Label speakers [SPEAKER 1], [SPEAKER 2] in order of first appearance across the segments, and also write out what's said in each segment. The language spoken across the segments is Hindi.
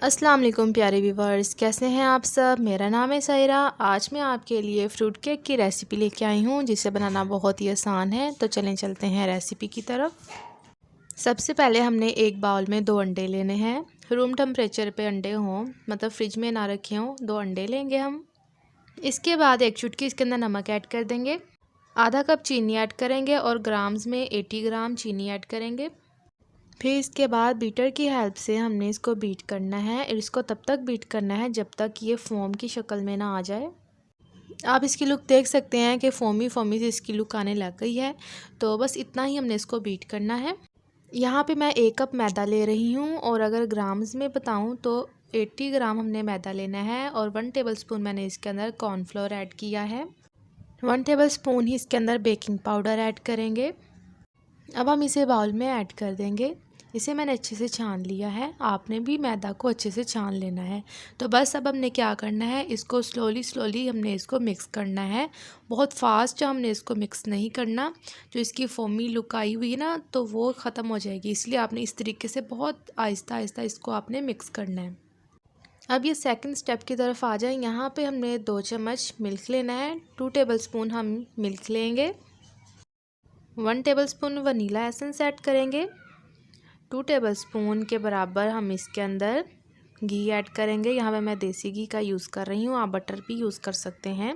[SPEAKER 1] अस्सलाम वालेकुम प्यारे व्यूवर्स, कैसे हैं आप सब। मेरा नाम है सायरा। आज मैं आपके लिए फ़्रूट केक की रेसिपी लेके आई हूँ जिसे बनाना बहुत ही आसान है। तो चलें चलते हैं रेसिपी की तरफ। सबसे पहले हमने एक बाउल में 2 अंडे लेने हैं। रूम टेम्परेचर पे अंडे हों, मतलब फ्रिज में ना रखे हों। 2 अंडे लेंगे हम। इसके बाद 1 चुटकी इसके अंदर नमक ऐड कर देंगे। आधा कप चीनी ऐड करेंगे और ग्राम्स में 80 ग्राम चीनी ऐड करेंगे। फिर इसके बाद बीटर की हेल्प से हमने इसको बीट करना है। इसको तब तक बीट करना है जब तक ये फोम की शक्ल में ना आ जाए। आप इसकी लुक देख सकते हैं कि फोमी फोमी से इसकी लुक आने लग गई है। तो बस इतना ही हमने इसको बीट करना है। यहाँ पे मैं 1 कप मैदा ले रही हूँ और अगर ग्राम्स में बताऊँ तो 80 ग्राम हमने मैदा लेना है और 1 टेबलस्पून मैंने इसके अंदर कॉर्नफ्लोर ऐड किया है। 1 टेबलस्पून ही इसके अंदर बेकिंग पाउडर ऐड करेंगे। अब हम इसे बाउल में ऐड कर देंगे। इसे मैंने अच्छे से छान लिया है। आपने भी मैदा को अच्छे से छान लेना है। तो बस अब हमने क्या करना है, इसको स्लोली हमने इसको मिक्स करना है। बहुत फास्ट हमने इसको मिक्स नहीं करना। जो इसकी फोमी लुक आई हुई है ना, तो वो ख़त्म हो जाएगी। इसलिए आपने इस तरीके से बहुत आहिस्ता आहिस्ता इसको आपने मिक्स करना है। अब ये सेकंड स्टेप की तरफ आ जाए। यहाँ पे हमने 2 चम्मच मिल्क लेना है। 2 टेबलस्पून हम मिल्क लेंगे। 1 टेबलस्पून वनीला एसेंस ऐड करेंगे। 2 टेबलस्पून के बराबर हम इसके अंदर घी ऐड करेंगे। यहाँ पे मैं देसी घी का यूज़ कर रही हूँ, आप बटर भी यूज़ कर सकते हैं।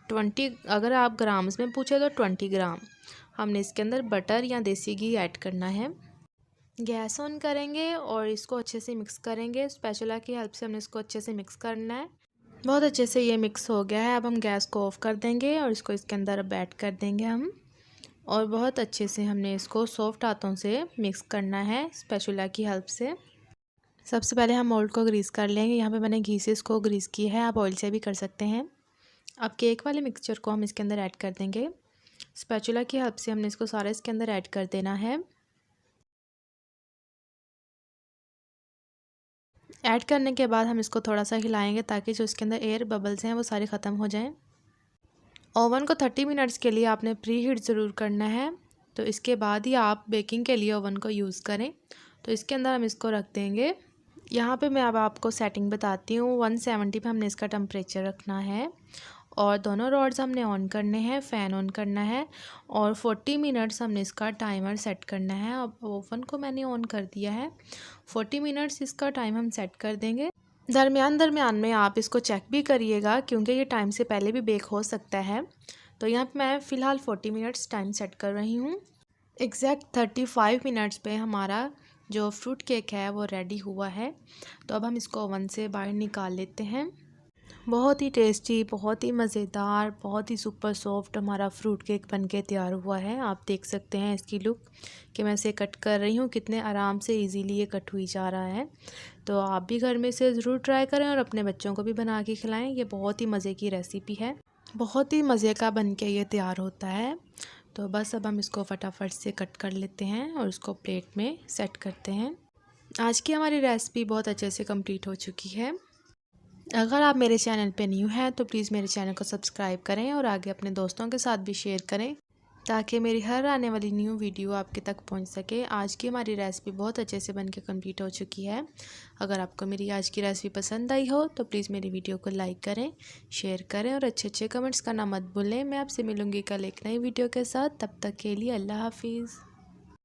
[SPEAKER 1] 20, अगर आप ग्राम्स में पूछे तो 20 ग्राम हमने इसके अंदर बटर या देसी घी ऐड करना है। गैस ऑन करेंगे और इसको अच्छे से मिक्स करेंगे। स्पैचुला की हेल्प से हमने इसको अच्छे से मिक्स करना है। बहुत अच्छे से ये मिक्स हो गया है। अब हम गैस को ऑफ कर देंगे और इसको इसके अंदर अब ऐड कर देंगे हम। और बहुत अच्छे से हमने इसको सॉफ्ट हाथों से मिक्स करना है स्पैचुला की हेल्प से। सबसे पहले हम मोल्ड को ग्रीस कर लेंगे। यहाँ पे मैंने घी से इसको ग्रीस किया है, आप ऑयल से भी कर सकते हैं। अब केक वाले मिक्सचर को हम इसके अंदर ऐड कर देंगे। स्पैचुला की हेल्प से हमने इसको सारा इसके अंदर ऐड कर देना है। ऐड करने के बाद हम इसको थोड़ा सा हिलाएंगे ताकि जो इसके अंदर एयर बबल्स हैं वो सारे ख़त्म हो जाएं। ओवन को 30 मिनट्स के लिए आपने प्री हीट ज़रूर करना है। तो इसके बाद ही आप बेकिंग के लिए ओवन को यूज़ करें। तो इसके अंदर हम इसको रख देंगे। यहाँ पे मैं अब आपको सेटिंग बताती हूँ। 170 पे हमने इसका टेम्परेचर रखना है और दोनों रॉड्स हमने ऑन करने हैं, फ़ैन ऑन करना है और 40 मिनट्स हमने इसका टाइमर सेट करना है। अब ओवन को मैंने ऑन कर दिया है। 40 मिनट्स इसका टाइम हम सेट कर देंगे। दरमियान में आप इसको चेक भी करिएगा क्योंकि ये टाइम से पहले भी बेक हो सकता है। तो यहाँ पे मैं फ़िलहाल 40 मिनट्स टाइम सेट कर रही हूँ। एग्जैक्ट 35 मिनट्स पे हमारा जो फ्रूट केक है वो रेडी हुआ है। तो अब हम इसको ओवन से बाहर निकाल लेते हैं। बहुत ही टेस्टी, बहुत ही मज़ेदार, बहुत ही सुपर सॉफ्ट हमारा फ्रूट केक बनके तैयार हुआ है। आप देख सकते हैं इसकी लुक कि मैं इसे कट कर रही हूँ, कितने आराम से इजीली ये कट हुई जा रहा है। तो आप भी घर में इसे ज़रूर ट्राई करें और अपने बच्चों को भी बना के खिलाएं। ये बहुत ही मज़े की रेसिपी है, बहुत ही मज़े का बन के ये तैयार होता है। तो बस अब हम इसको फटाफट से कट कर लेते हैं और इसको प्लेट में सेट करते हैं। आज की हमारी रेसिपी बहुत अच्छे से कंप्लीट हो चुकी है। अगर आप मेरे चैनल पे न्यू हैं तो प्लीज़ मेरे चैनल को सब्सक्राइब करें और आगे अपने दोस्तों के साथ भी शेयर करें ताकि मेरी हर आने वाली न्यू वीडियो आपके तक पहुंच सके। आज की हमारी रेसिपी बहुत अच्छे से बनके कंप्लीट हो चुकी है। अगर आपको मेरी आज की रेसिपी पसंद आई हो तो प्लीज़ मेरी वीडियो को लाइक करें, शेयर करें और अच्छे अच्छे कमेंट्स करना मत भूलें। मैं आपसे मिलूँगी कल एक नई वीडियो के साथ। तब तक के लिए अल्लाह हाफिज़।